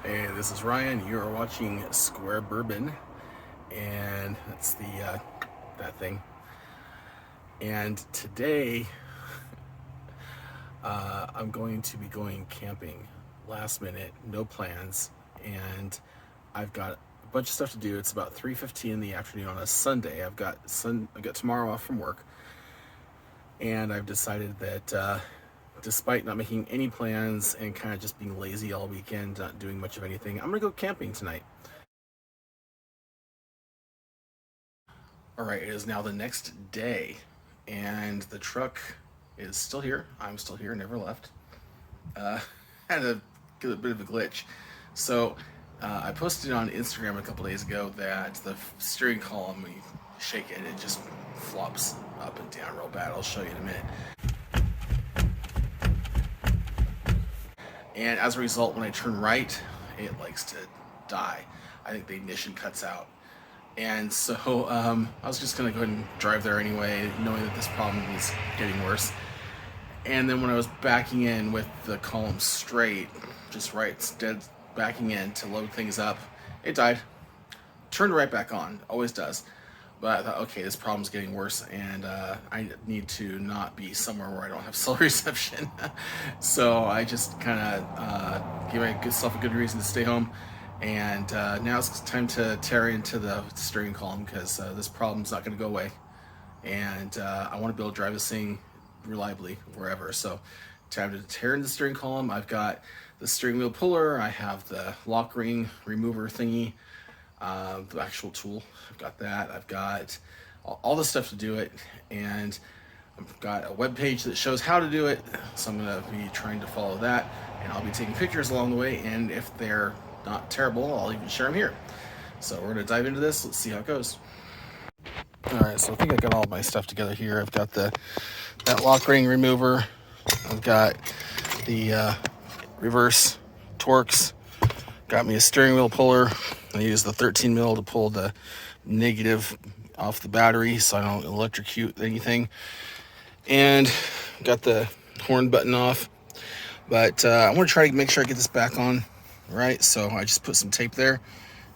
Hey, this is Ryan. You are watching Suburban, and that's that thing. And today, I'm going to be going camping. Last minute, no plans, and I've got a bunch of stuff to do. It's about 3:15 in the afternoon on a Sunday. I've got tomorrow off from work, and I've decided that despite not making any plans and kind of just being lazy all weekend, not doing much of anything, I'm gonna go camping tonight. All right, it is now the next day, and the truck is still here. I'm still here, never left. Uh, had a bit of a glitch. So I posted on Instagram a couple days ago that the steering column, when you shake it, it just flops up and down real bad. I'll show you in a minute. And as a result, when I turn right, it likes to die. I think the ignition cuts out. And so I was just going to go ahead and drive there anyway, knowing that this problem is getting worse. And then when I was backing in with the column straight, just right, dead backing in to load things up, it died. Turned right back on, always does. But I thought, okay, this problem's getting worse, and I need to not be somewhere where I don't have cell reception. So I just kind of gave myself a good reason to stay home. And now it's time to tear into the steering column because this problem's not going to go away. And I want to be able to drive this thing reliably wherever. So time to tear into the steering column. I've got the steering wheel puller. I have the lock ring remover thingy. The actual tool, I've got that. I've got all the stuff to do it, and I've got a web page that shows how to do it, so I'm going to be trying to follow that, and I'll be taking pictures along the way, and if they're not terrible, I'll even share them here. So we're going to dive into this. Let's see how it goes. Alright, so I think I got all my stuff together here. I've got that lock ring remover. I've got the reverse Torx. Got me a steering wheel puller. I use the 13 mil to pull the negative off the battery so I don't electrocute anything. And got the horn button off. But I want to try to make sure I get this back on right. So I just put some tape there.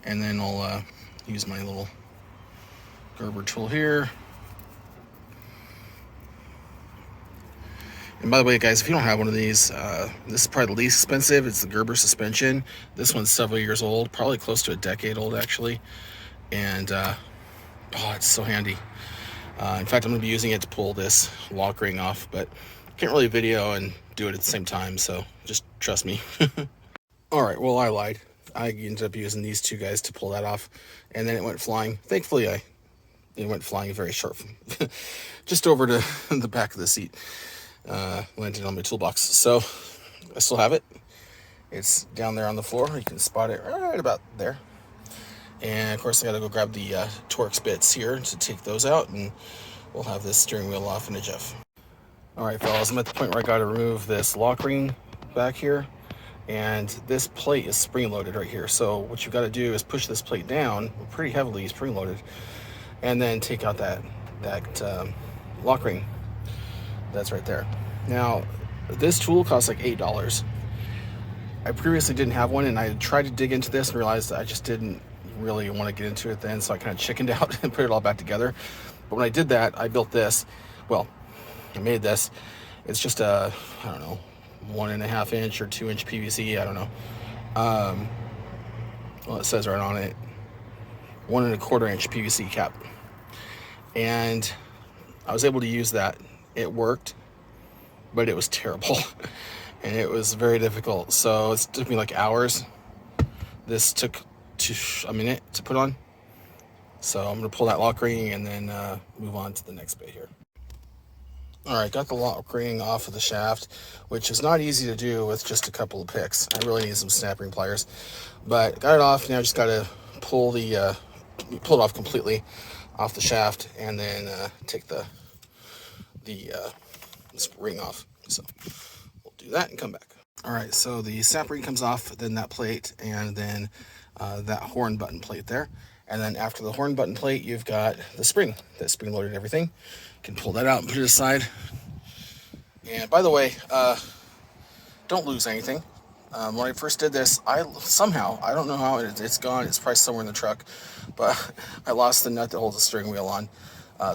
And then I'll use my little Gerber tool here. And by the way, guys, if you don't have one of these, this is probably the least expensive. It's the Gerber suspension. This one's several years old, probably close to a decade old, actually. And, it's so handy. In fact, I'm going to be using it to pull this lock ring off, but can't really video and do it at the same time, so just trust me. All right, well, I lied. I ended up using these two guys to pull that off, and then it went flying. Thankfully, it went flying very short, just over to the back of the seat. Landed on my toolbox. So I still have it. It's down there on the floor. You can spot it right about there. And of course I gotta go grab the Torx bits here to take those out, and we'll have this steering wheel off in a jiff. Alright, fellas, I'm at the point where I gotta remove this lock ring back here, and this plate is spring loaded right here. So what you gotta do is push this plate down pretty heavily, spring loaded, and then take out that lock ring that's right there. Now, this tool costs like $8. I previously didn't have one, and I tried to dig into this and realized that I just didn't really want to get into it then, so I kind of chickened out and put it all back together. But when I did that, I built this. Well, I made this. It's just a, I don't know, 1.5 inch or 2 inch PVC. I don't know. Well, it says right on it, 1.25 inch PVC cap. And I was able to use that. It worked, but it was terrible and it was very difficult. So it took me like hours. This took a minute to put on. So I'm going to pull that lock ring and then move on to the next bit here. All right, got the lock ring off of the shaft, which is not easy to do with just a couple of picks. I really need some snap ring pliers, but got it off. Now I just got to pull it off completely off the shaft, and then take this ring off. So we'll do that and come back. All right, so the snap ring comes off, then that plate, and then that horn button plate there. And then after the horn button plate, you've got the spring that spring loaded everything. You can pull that out and put it aside. And by the way, don't lose anything. When I first did this, I don't know how it's gone. It's probably somewhere in the truck, but I lost the nut that holds the steering wheel on.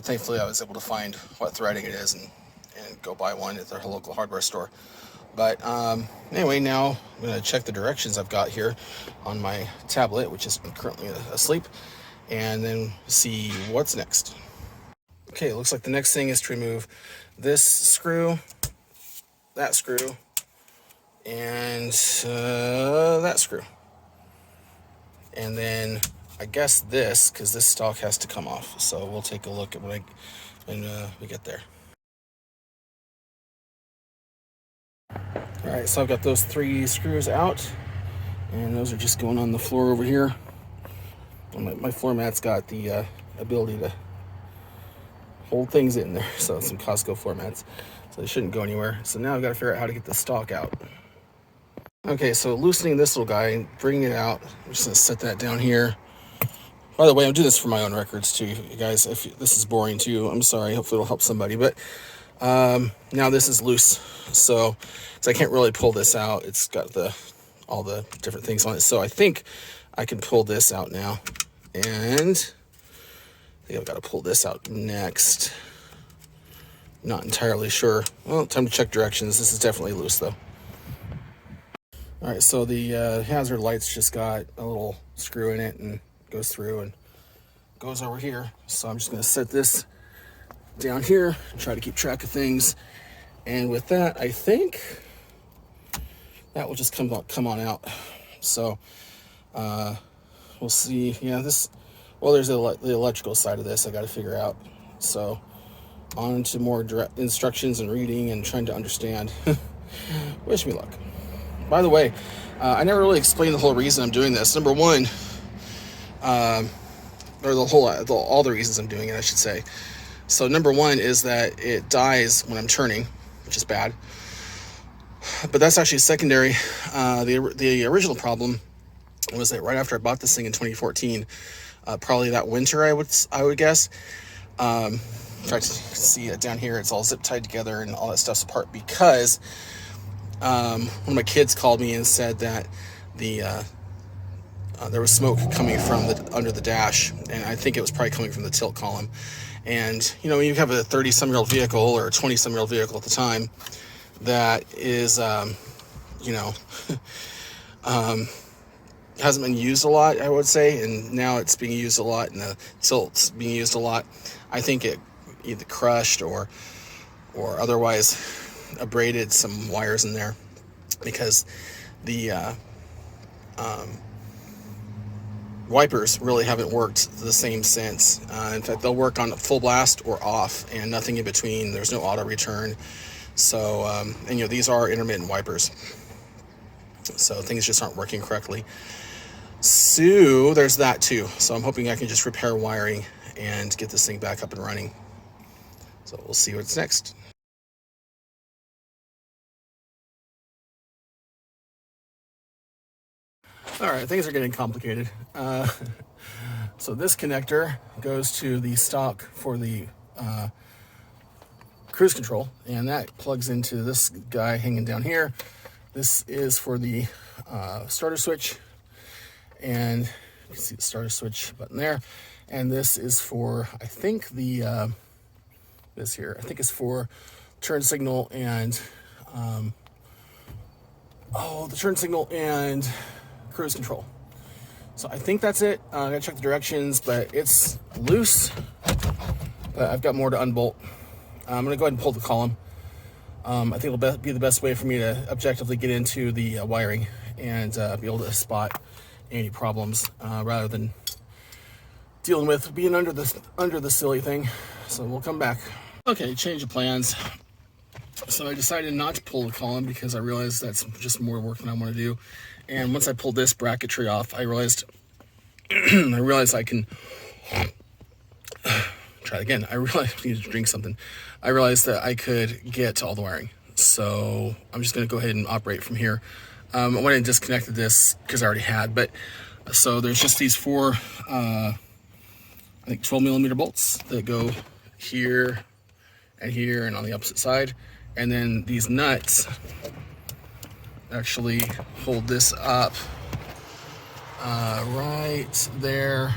Thankfully, I was able to find what threading it is and go buy one at their local hardware store. But anyway, now I'm going to check the directions I've got here on my tablet, which is currently asleep, and then see what's next. Okay, it looks like the next thing is to remove this screw, that screw, and that screw. And then I guess this, because this stock has to come off. So we'll take a look at when we get there. All right, so I've got those 3 screws out, and those are just going on the floor over here. My floor mat's got the ability to hold things in there, so some Costco floor mats, so they shouldn't go anywhere. So now I've got to figure out how to get the stock out. Okay, so loosening this little guy and bringing it out. I'm just gonna set that down here. By the way, I'm doing this for my own records too, you guys. If this is boring to you, I'm sorry. Hopefully it'll help somebody. But now this is loose, so I can't really pull this out. It's got all the different things on it. So I think I can pull this out now, and I think I've got to pull this out next. Not entirely sure. Well, time to check directions. This is definitely loose though. All right, so the hazard light's just got a little screw in it and goes through and goes over here. So I'm just going to set this down here and try to keep track of things. And with that, I think that will just come on out. So we'll see. Yeah, there's the electrical side of this I got to figure out. So on to more direct instructions and reading and trying to understand. Wish me luck. By the way, I never really explained the whole reason I'm doing this. Number one, or all the reasons I'm doing it, I should say. So number one is that it dies when I'm turning, which is bad. But that's actually secondary. The original problem was that right after I bought this thing in 2014, probably that winter, I would guess. In fact, you can see it down here. It's all zip tied together and all that stuff's apart because one of my kids called me and said that there was smoke coming from under the dash, and I think it was probably coming from the tilt column. And when you have a 30-some-year-old vehicle or a 20-some-year-old vehicle at the time that is hasn't been used a lot, I would say, and now it's being used a lot and the tilt's being used a lot, I think it either crushed or otherwise abraded some wires in there, because the wipers really haven't worked the same since. In fact, they'll work on full blast or off and nothing in between. There's no auto return. So and these are intermittent wipers, so things just aren't working correctly. So there's that too. So I'm hoping I can just repair wiring and get this thing back up and running. So we'll see what's next. All right, things are getting complicated. So this connector goes to the stock for the cruise control, and that plugs into this guy hanging down here. This is for the starter switch, and you can see the starter switch button there. And this is for, I think the this here, I think it's for turn signal and the turn signal and cruise control. So I think that's it. I gotta check the directions, but it's loose. But I've got more to unbolt. I'm gonna go ahead and pull the column. I think it'll be the best way for me to objectively get into the wiring and be able to spot any problems rather than dealing with being under the silly thing. So we'll come back. Okay, change of plans. So I decided not to pull the column because I realized that's just more work than I want to do. And once I pulled this bracketry off, I realized I can try it again. I realized I need to drink something. I realized that I could get to all the wiring. So I'm just going to go ahead and operate from here. I went and disconnected this because I already had, but so there's just these 4, I think 12mm bolts that go here and here and on the opposite side. And then these nuts, actually hold this up right there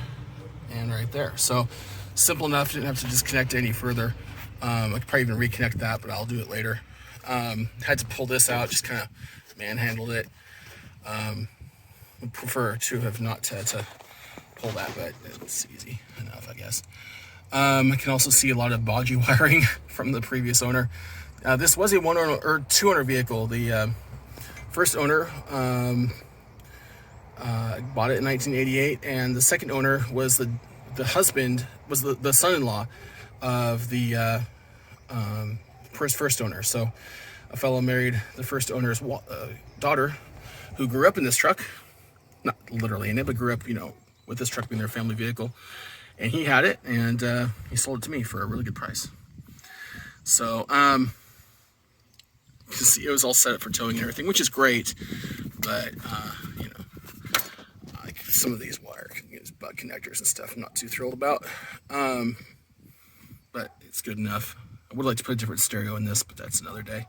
and right there. So simple enough, didn't have to disconnect any further. I could probably even reconnect that, but I'll do it later. Had to pull this out, just kind of manhandled it. Would prefer to have not had to pull that, but it's easy enough, I guess. I can also see a lot of bodgy wiring from the previous owner. This was a 1-owner or 2-owner vehicle. The first owner bought it in 1988, and the second owner was the husband, was the son-in-law of the first owner. So a fellow married the first owner's daughter, who grew up in this truck, not literally in it, but grew up, with this truck being their family vehicle. And he had it, and he sold it to me for a really good price. So you can see it was all set up for towing and everything, which is great. But like some of these wire butt connectors and stuff, I'm not too thrilled about. But it's good enough. I would like to put a different stereo in this, but that's another day.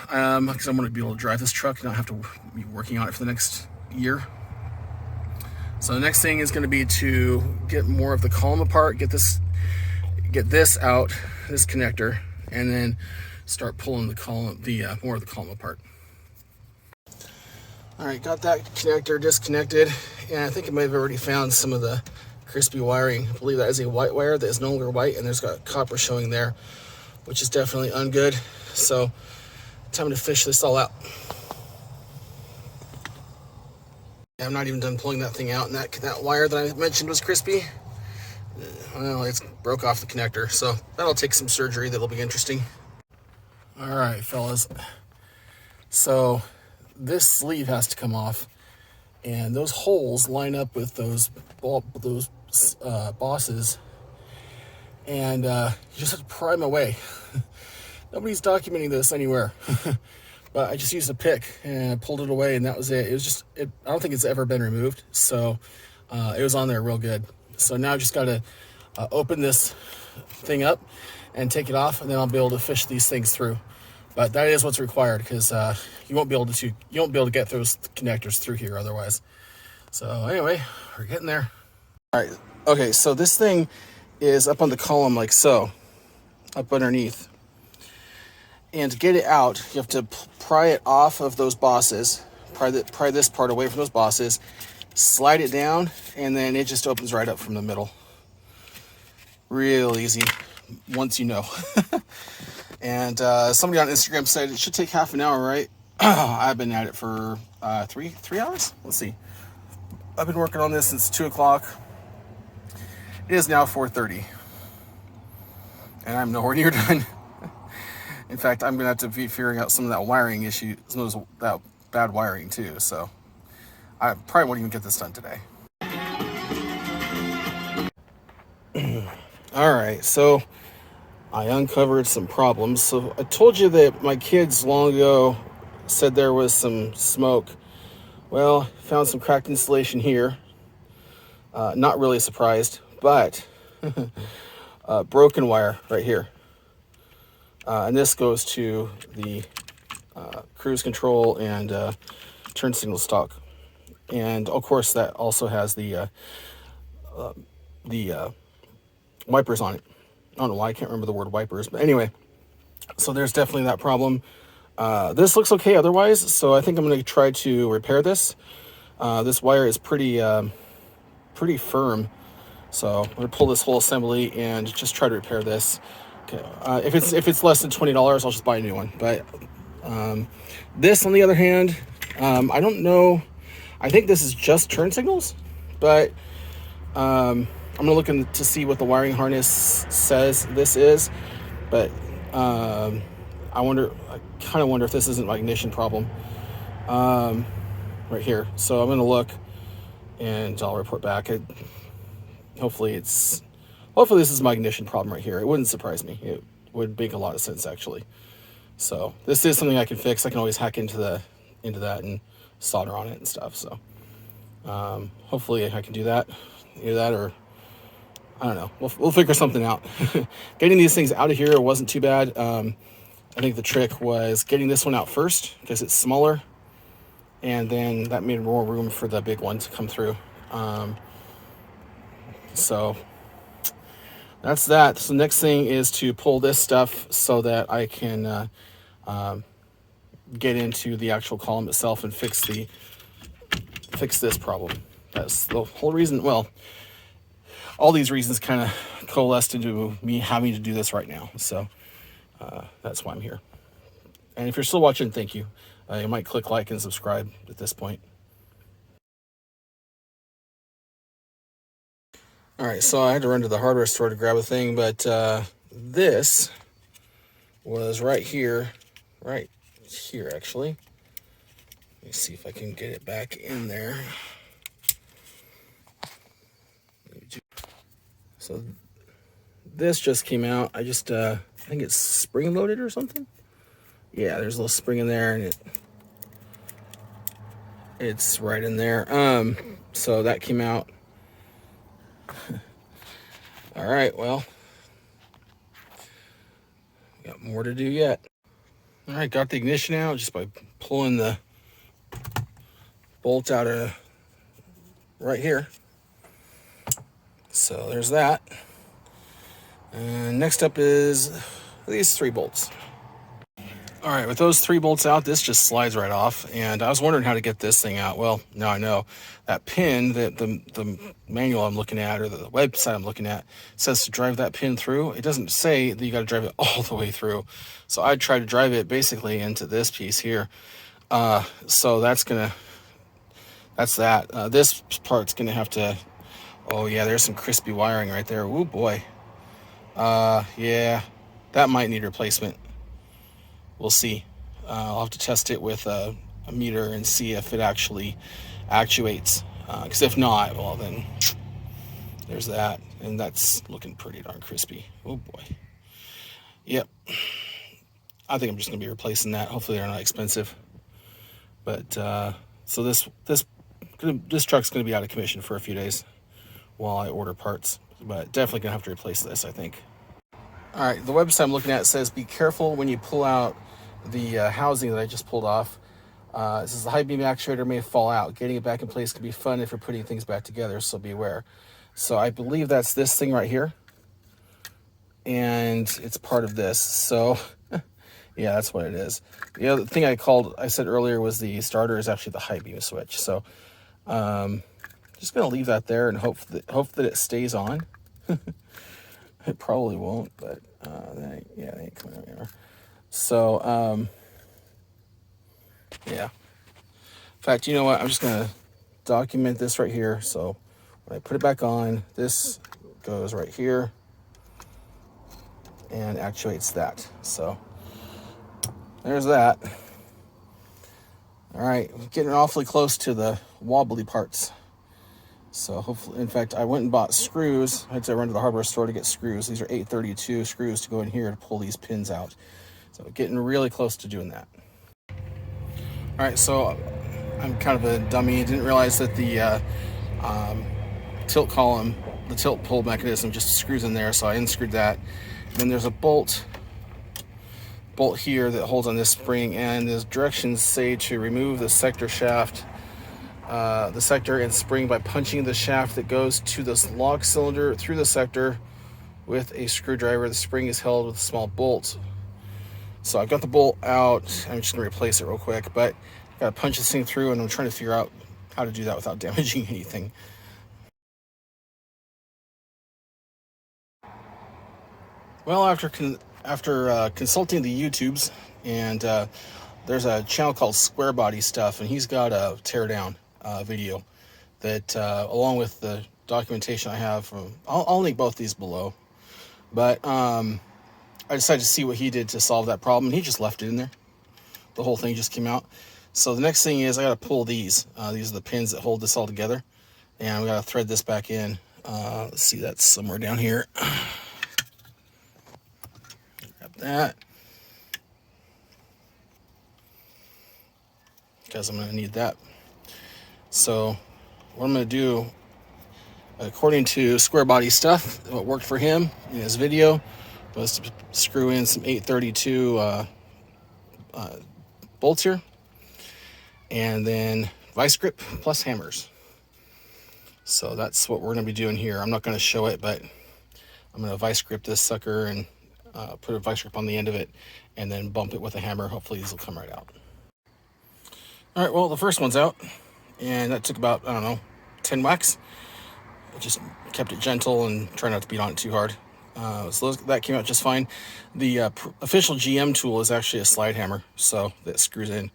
Because I want to be able to drive this truck and not have to be working on it for the next year. So the next thing is going to be to get more of the column apart, get this out, this connector, and then start pulling the column, more of the column apart. All right, got that connector disconnected, and I think I might have already found some of the crispy wiring. I believe that is a white wire that is no longer white, and there's got copper showing there, which is definitely ungood. So time to fish this all out. I'm not even done pulling that thing out, and that wire that I mentioned was crispy. Well, it's broke off the connector, so that'll take some surgery. That'll be interesting. All right, fellas. So this sleeve has to come off, and those holes line up with those bosses, and you just have to pry them away. Nobody's documenting this anywhere. But I just used a pick and I pulled it away, and that was it. It was I don't think it's ever been removed. So it was on there real good. So now I just got to open this thing up and take it off, and then I'll be able to fish these things through. But that is what's required, because you won't be able to get those connectors through here otherwise. So anyway, we're getting there. All right. Okay. So this thing is up on the column like so, up underneath. And to get it out, you have to pry it off of those bosses, pry this part away from those bosses, slide it down, and then it just opens right up from the middle. Real easy, once you know. And somebody on Instagram said it should take half an hour, right? I've been at it for 3 hours? Let's see. I've been working on this since 2 o'clock. It is now 4:30. And I'm nowhere near done. In fact, I'm going to have to be figuring out some of that wiring issue, some of that bad wiring too. So I probably won't even get this done today. All right, so I uncovered some problems. So I told you that my kids long ago said there was some smoke. Well, found some cracked insulation here. Not really surprised, but broken wire right here. And this goes to the cruise control and turn signal stock. And of course that also has the wipers on it. I don't know why I can't remember the word wipers, but anyway, so there's definitely that problem. This looks okay otherwise, so I think I'm going to try to repair this. This wire is pretty firm, so I'm going to pull this whole assembly and just try to repair this. Okay. If it's less than $20, I'll just buy a new one. But this, on the other hand, I don't know. I think this is just turn signals, but I'm gonna look to see what the wiring harness says this is. But I kind of wonder if this isn't my ignition problem right here. So I'm gonna look, and I'll report back. Hopefully this is my ignition problem right here. It wouldn't surprise me. It would make a lot of sense, actually. So this is something I can fix. I can always hack into that and solder on it and stuff. So hopefully I can do that. Either that, or I don't know. We'll figure something out. Getting these things out of here wasn't too bad. I think the trick was getting this one out first because it's smaller, and then that made more room for the big one to come through. So that's that. So the next thing is to pull this stuff so that I can get into the actual column itself and fix this problem. That's the whole reason. Well, all these reasons kind of coalesced into me having to do this right now. So that's why I'm here. And if you're still watching, thank you. You might click like and subscribe at this point. All right, so I had to run to the hardware store to grab a thing, but this was right here actually. Let me see if I can get it back in there. So this just came out. I think it's spring loaded or something. Yeah, there's a little spring in there, and it's right in there. So that came out. All right, well, got more to do yet. All right, got the ignition out just by pulling the bolt out of right here. So there's that. And next up is these 3 bolts. All right, with those 3 bolts out, this just slides right off. And I was wondering how to get this thing out. Well, now I know. That pin, the manual I'm looking at, or the website I'm looking at, says to drive that pin through. It doesn't say that you got to drive it all the way through. So I tried to drive it basically into this piece here. So that's that. This part's gonna have to. Oh yeah, there's some crispy wiring right there. Ooh boy. Yeah, that might need replacement. We'll see. I'll have to test it with a meter and see if it actually actuates. Because if not, well then there's that, and that's looking pretty darn crispy. Oh boy. Yep. I think I'm just gonna be replacing that. Hopefully they're not expensive. But so this truck's gonna be out of commission for a few days while I order parts. But definitely gonna have to replace this, I think. All right, the website I'm looking at says be careful when you pull out the housing that I just pulled off. It says the high beam actuator may fall out. Getting it back in place can be fun if you're putting things back together, so be aware. So I believe that's this thing right here, and it's part of this. So yeah, that's what it is. The other thing I said earlier was the starter is actually the high beam switch. So just gonna leave that there and hope that it stays on. It probably won't, but they ain't coming out anywhere. So yeah. In fact, you know what? I'm just gonna document this right here. So when I put it back on, this goes right here and actuates that. So there's that. All right, getting awfully close to the wobbly parts. So hopefully, in fact, I went and bought screws. I had to run to the hardware store to get screws. These are 832 screws to go in here to pull these pins out. So getting really close to doing that. All right, so I'm kind of a dummy. Didn't realize that the tilt column, the tilt pull mechanism just screws in there. So I unscrewed that. And then there's a bolt here that holds on this spring, and the directions say to remove the sector shaft, the sector and spring by punching the shaft that goes to this lock cylinder through the sector with a screwdriver. The spring is held with a small bolt. So I've got the bolt out. I'm just gonna replace it real quick, but I gotta punch this thing through, and I'm trying to figure out how to do that without damaging anything. Well, after consulting the YouTubes, and there's a channel called Square Body Stuff, and he's got a teardown video that, along with the documentation I have from, I'll link both these below. But I decided to see what he did to solve that problem. He just left it in there. The whole thing just came out. So the next thing is I got to pull these. These are the pins that hold this all together, and we got to thread this back in. Let's see, that's somewhere down here. Grab that, because I'm going to need that. So what I'm going to do, according to Square Body Stuff, what worked for him in his video was to screw in some 832 bolts here, and then vice grip plus hammers. So that's what we're going to be doing here. I'm not going to show it, but I'm going to vice grip this sucker and put a vice grip on the end of it, and then bump it with a hammer. Hopefully these will come right out. All right, well, the first one's out, and that took about, I don't know, 10 whacks. I just kept it gentle and tried not to beat on it too hard. So that came out just fine. The official GM tool is actually a slide hammer, so that screws in.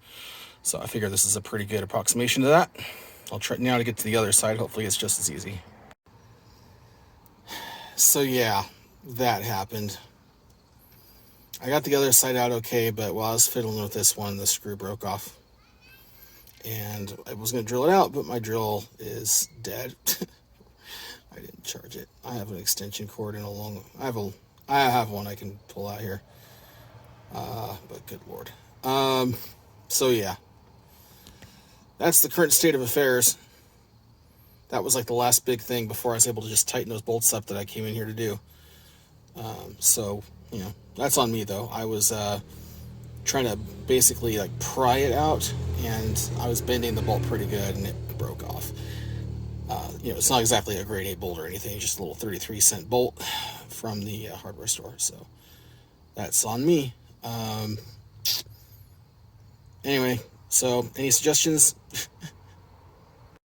So I figure this is a pretty good approximation to that. I'll try now to get to the other side. Hopefully it's just as easy. So yeah, that happened. I got the other side out okay, but while I was fiddling with this one, the screw broke off. And I was going to drill it out, but my drill is dead. I didn't charge it. I have an extension cord and I have one I can pull out here. But good Lord. So yeah, that's the current state of affairs. That was like the last big thing before I was able to just tighten those bolts up that I came in here to do. So, you know, that's on me though. I was trying to basically like pry it out, and I was bending the bolt pretty good, and it broke off. You know, it's not exactly a grade 8 bolt or anything, just a little 33-cent bolt from the hardware store. So that's on me. Anyway, so any suggestions?